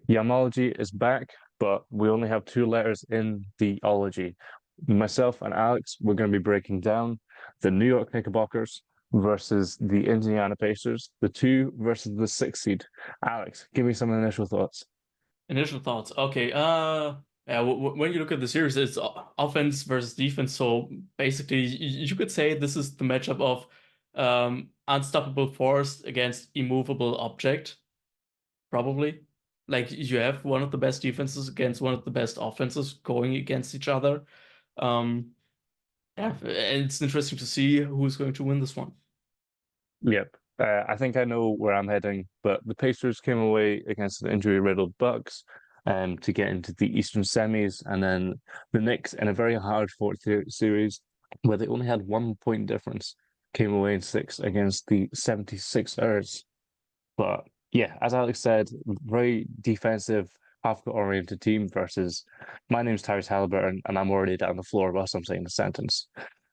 Yamology is back, but we only have two letters in the ology. Myself and Alex, we're going to be breaking down the New York Knickerbockers versus the Indiana Pacers, the two versus the six seed. Alex, give me some initial thoughts. Initial thoughts. Okay. Yeah. When you look at the series, it's offense versus defense. So basically, you could say this is the matchup of unstoppable force against immovable object, probably. Like you have one of the best defenses against one of the best offenses going against each other. Um, yeah, and it's interesting to see who's going to win this one. Yep. I think I know where I'm heading, but the Pacers came away against the injury-riddled Bucks to get into the Eastern semis, and then the Knicks in a very hard-fought series where they only had 1 point difference came away in six against the 76ers. But yeah, as Alex said, very defensive, half-court oriented team versus my name's Tyrese Halliburton, and I'm already down the floor whilst I'm saying the sentence.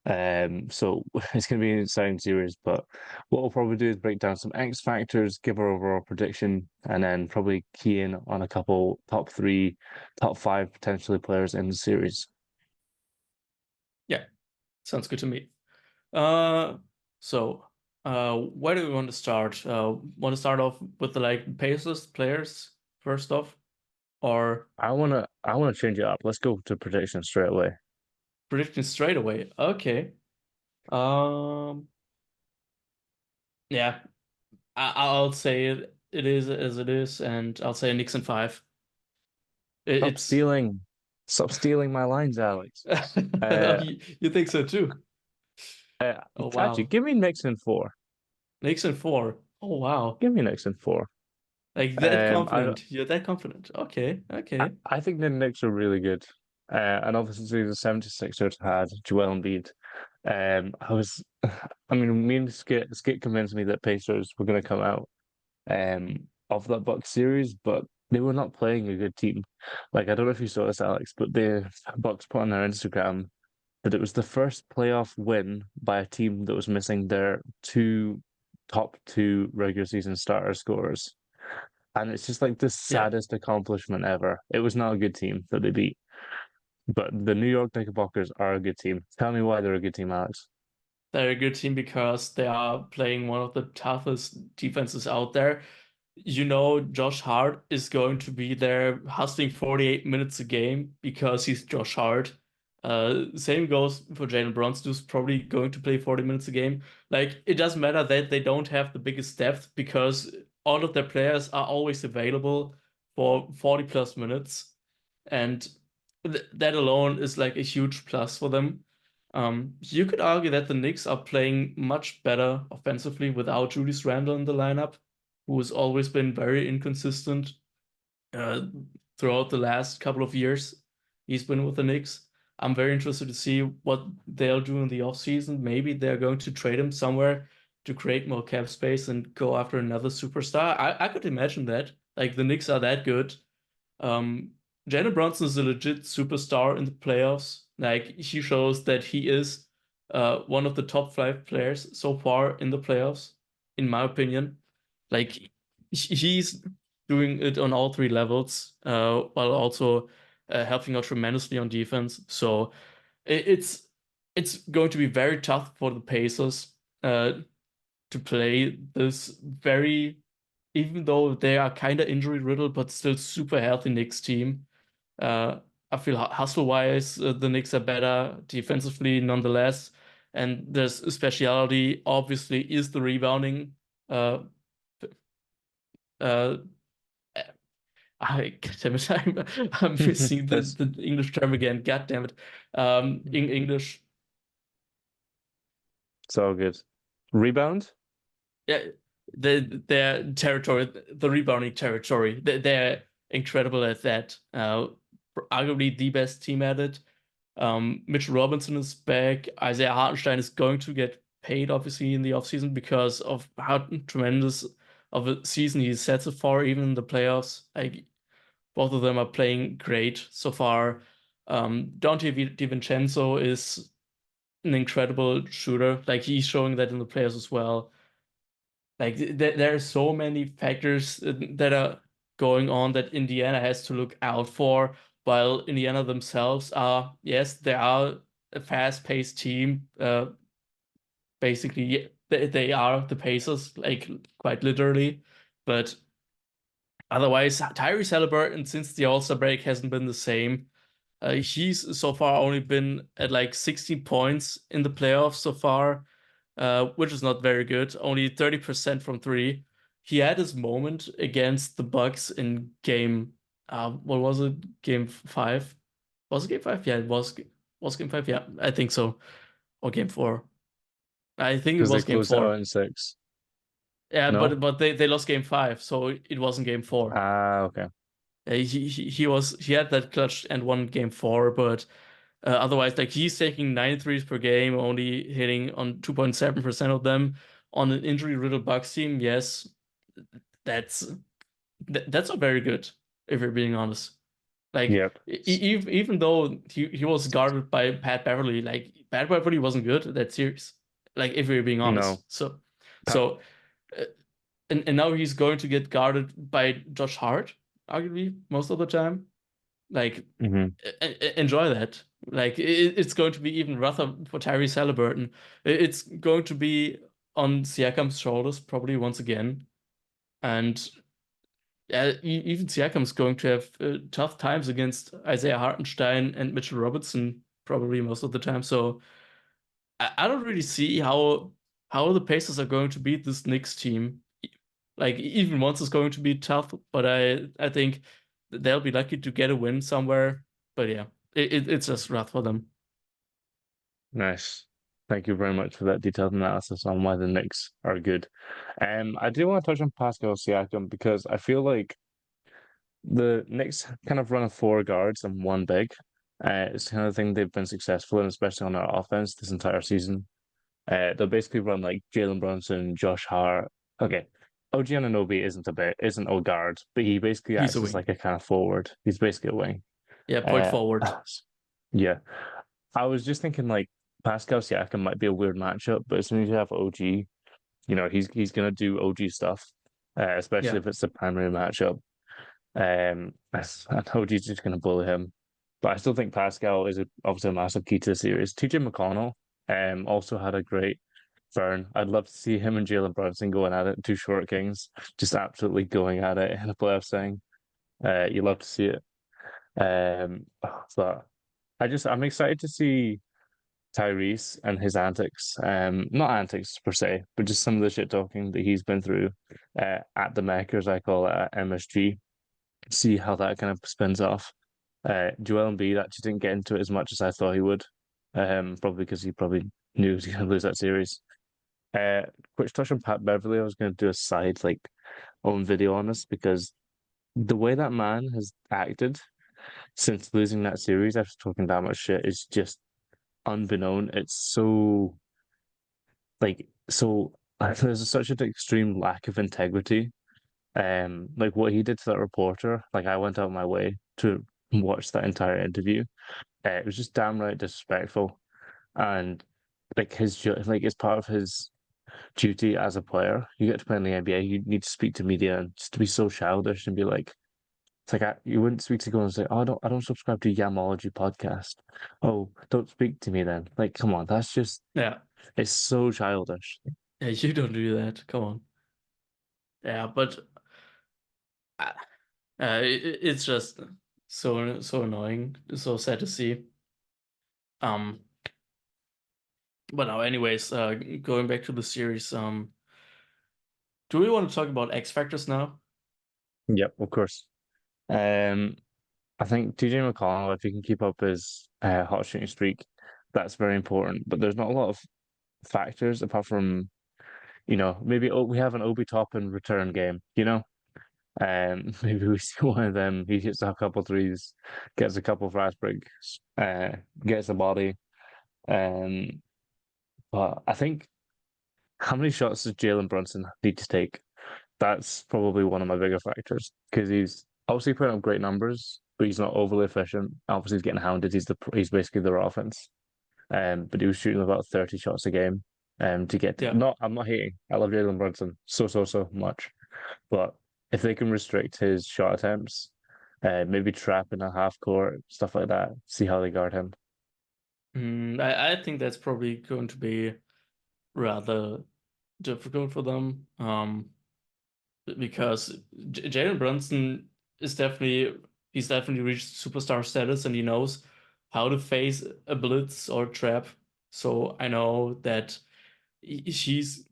So it's going to be an exciting series. But what we'll probably do is break down some X factors, give our overall prediction, and then probably key in on a couple top three, top five potentially players in the series. Yeah, sounds good to me. Uh, so, where do we want to start? Want to start off with the like Pacers players first off, or I wanna change it up. Let's go to prediction straight away. prediction straight away? Okay. Um, yeah, I'll say it is as it is, and I'll say Knicks in five. Stop It's stealing, stop stealing my lines, Alex. Uh, you think so too? uh, Oh actually, wow, give me Nixon four. Knicks in four. Oh wow, Give me Nixon four. like that Um, I confident? You're that confident? Okay, okay. I think the Knicks are really good. And obviously the 76ers had Joel Embiid. I was, I mean, me and Skit convinced me that Pacers were going to come out of that Bucks series, but they were not playing a good team. Like, I don't know if you saw this, Alex, but the Bucks put on their Instagram that it was the first playoff win by a team that was missing their top two regular season starter scorers. And it's just like the Yeah. saddest accomplishment ever. It was not a good team that they beat, but the New York Knickerbockers are a good team. Tell me why they're a good team, Alex. They're a good team because they are playing one of the toughest defenses out there. You know, Josh Hart is going to be there hustling 48 minutes a game because he's Josh Hart. Same goes for Jaylen Brunson, who's probably going to play 40 minutes a game. Like, it doesn't matter that they don't have the biggest depth because all of their players are always available for 40 plus minutes. And that alone is like a huge plus for them. You could argue that the Knicks are playing much better offensively without Julius Randle in the lineup, who has always been very inconsistent uh, throughout the last couple of years. He's been with the Knicks. I'm very interested to see what they'll do in the offseason. Maybe they're going to trade him somewhere to create more cap space and go after another superstar. I could imagine that. Like the Knicks are that good. Um, Jalen Brunson is a legit superstar in the playoffs. Like he shows that he is one of the top five players so far in the playoffs, in my opinion. Like he's doing it on all three levels, while also helping out tremendously on defense. So it's going to be very tough for the Pacers to play this very, even though they are kind of injury riddled, but still super healthy Knicks team. Uh, I feel hustle wise, the Knicks are better defensively nonetheless. And there's a speciality, obviously, is the rebounding. Uh, uh, God damn it, I'm missing That's the English term again. God damn it. In English, so good. Rebound? yeah, their territory, the rebounding territory, they're incredible at that. Arguably the best team at it. Mitchell Robinson is back. Isaiah Hartenstein is going to get paid, obviously, in the offseason because of how tremendous of a season he sets it for, even in the playoffs. Like both of them are playing great so far. Dante DiVincenzo is an incredible shooter. Like he's showing that in the playoffs as well. Like there are so many factors that are going on that Indiana has to look out for, while Indiana themselves are, yes, they are a fast-paced team. Basically, they are the Pacers, like quite literally. But otherwise, Tyrese Halliburton, since the All-Star break, hasn't been the same. He's so far only been at like 16 points in the playoffs so far, which is not very good. Only 30% from three. He had his moment against the Bucks in game, what was it? Game five? Was it game five? Yeah, it was game five. Yeah, I think so. Or game four. I think it because they was game closed it out four. in six. Yeah, No? but they lost game five, so it wasn't game four. Ah, okay. He had that clutch and won game four, but otherwise, like he's taking 93s per game, only hitting on 2.7% of them on an injury-riddled Bucks team. Yes, that's that's not very good, if you're being honest. Like Yep. even though he was guarded by Pat Beverly, like Pat Beverly wasn't good at that series. Like if we're being No. honest, so Pa- so uh, and now he's going to get guarded by Josh Hart, arguably most of the time. Like mhm. enjoy that. Like it's going to be even rougher for Tyrese Halliburton. It's going to be on Siakam's shoulders probably once again, and even Siakam's going to have tough times against Isaiah Hartenstein and Mitchell Robertson probably most of the time. So I don't really see how the Pacers are going to beat this Knicks team. Like even once it's going to be tough, but I think they'll be lucky to get a win somewhere. But yeah, it's just rough for them. Nice. Thank you very much for that detailed analysis on why the Knicks are good. I do want to touch on Pascal Siakam because I feel like the Knicks kind of run a four guards and one big. It's the kind of thing they've been successful in, especially on our offense this entire season. They'll basically run like Jaylen Brunson, Josh Hart. Okay, OG Anunoby isn't a guard, but he basically He's a acts as wing. like a kind of forward. He's basically a wing. Yeah, point Uh, forward. yeah. I was just thinking like Pascal Siakam might be a weird matchup, but as soon as you have OG, he's gonna do OG stuff, especially Yeah. if it's the primary matchup. And OG's just gonna bully him. But I still think Pascal is obviously a massive key to the series. TJ McConnell also had a great burn. I'd love to see him and Jaylen Brunson going at it, two short kings, just absolutely going at it in a playoff thing. You love to see it. But I'm excited to see Tyrese and his antics. Not antics per se, but just some of the shit talking that he's been through at the Mecca, as I call it, at MSG. See how that kind of spins off. Joel Embiid actually didn't get into it as much as I thought he would. Probably because he probably knew he was going to lose that series. Uh, quick touch on Pat Beverly. I was going to do a side like own video on this because the way that man has acted since losing that series after talking that much shit is just unbeknown. It's so so there's such an extreme lack of integrity. Like what he did to that reporter, like I went out of my way to watch that entire interview. It was just downright disrespectful, and like like it's part of his duty as a player. You get to play in the NBA, you need to speak to media, and just to be so childish and be like, it's like you wouldn't speak to go and say, "Oh, I don't subscribe to Yamology podcast." Oh, don't speak to me then. Like, come on, that's just Yeah. it's so childish. Yeah, you don't do that. Come on. Yeah, but uh, it's just so annoying, so sad to see. Um, but now, anyways, going back to the series, do we want to talk about X factors now? Yep, of course. Um, I think TJ McConnell, if he can keep up his hot shooting streak, that's very important. But there's not a lot of factors apart from, maybe we have an Obi Toppin return game, maybe we see one of them. He hits a couple threes, gets a couple fast breaks, gets a body. Um, but I think how many shots does Jaylen Brunson need to take? That's probably one of my bigger factors because he's obviously putting up great numbers, but he's not overly efficient. Obviously, he's getting hounded. He's basically their offense. But he was shooting about 30 shots a game. To get to, Yeah. not I'm not hating. I love Jalen Brunson so much, but if they can restrict his shot attempts, maybe trap in a half court, stuff like that, see how they guard him. I think that's probably going to be rather difficult for them. Because Jaylen Brunson is he's definitely reached superstar status and he knows how to face a blitz or trap. So I know that he's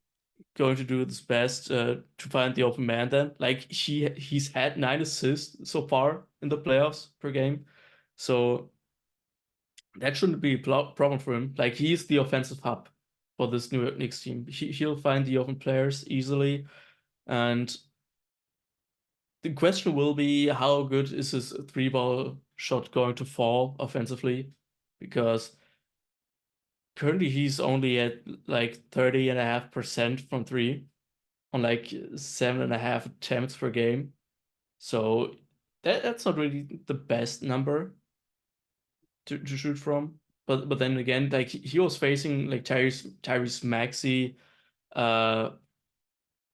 going to do his best to find the open man then. Like he's had 9 assists so far in the playoffs per game. So that shouldn't be a problem for him. Like he's the offensive hub for this New York Knicks team. He'll find the open players easily. And the question will be how good is his three-ball shot going to fall offensively? Because currently he's only at like 30.5% from three on like 7.5 attempts per game. So that's not really the best number to shoot from. But then again, like he was facing like Tyrese Maxey, uh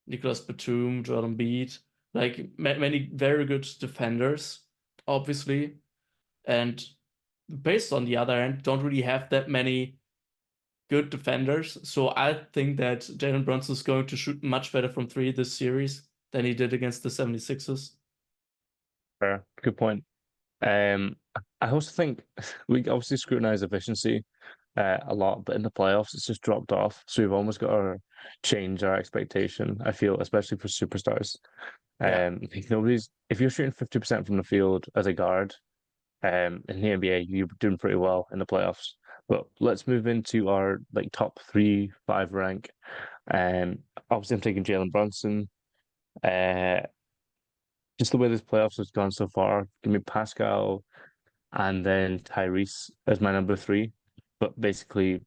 Nicholas Batum, Jordan Beat, like many very good defenders, obviously. And based on the other end, don't really have that many good defenders. So I think that Jalen Brunson is going to shoot much better from three this series than he did against the 76ers. Fair, good point. Um, I also think we obviously scrutinize efficiency a lot, but in the playoffs, it's just dropped off. So we've almost got to change our expectation, I feel, especially for superstars. Yeah. Like nobody's, if you're shooting 50% from the field as a guard, in the NBA, you're doing pretty well in the playoffs. But let's move into our like top 3, 5 rank. Obviously, I'm taking Jaylen Brunson. Uh, just the way this playoffs has gone so far, give me Pascal and then Tyrese as my number 3. But basically,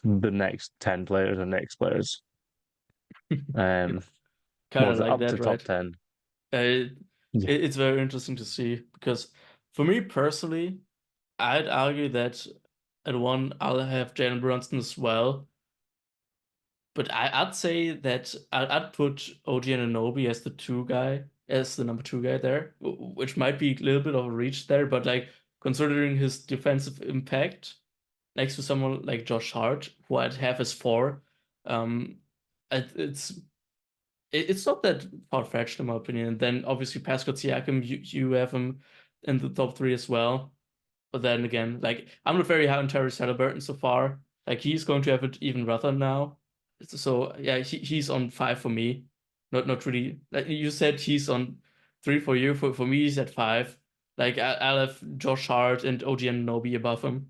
the next 10 players are Knicks players. Um, Kind what of was it? like Up to that, top right? 10. Uh, Yeah, it's very interesting to see because for me personally, I'd argue that at one I'll have Jalen Brunson as well. But I'd say that I'd put OG Anunoby as as the number 2 guy there, which might be a little bit of a reach there, but like considering his defensive impact next to someone like Josh Hart, who I'd have as 4, um, it's it's not that far-fetched in my opinion. And then obviously Pascal Siakam, you have him in the top 3 as well. But then again, like I'm not very high on Tyrese Halliburton so far. Like he's going to have it even rougher now. So yeah, he's on 5 for me. Not really. Like you said, he's on 3 for you. For me, he's at 5. Like I'll have Josh Hart and OG Anunoby above him.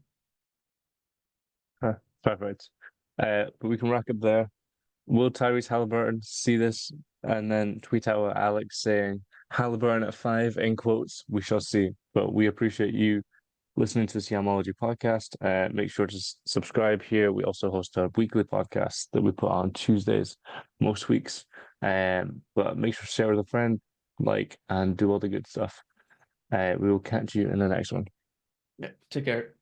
perfect. But we can rack up there. Will Tyrese Halliburton see this and then tweet out at Alex saying Halliburton at 5 in quotes? We shall see. But we appreciate you listening to the Yamology podcast. Make sure to subscribe here. We also host a weekly podcast that we put on Tuesdays most weeks. But make sure to share with a friend, like, and do all the good stuff. We will catch you in the next one. Yeah, take care.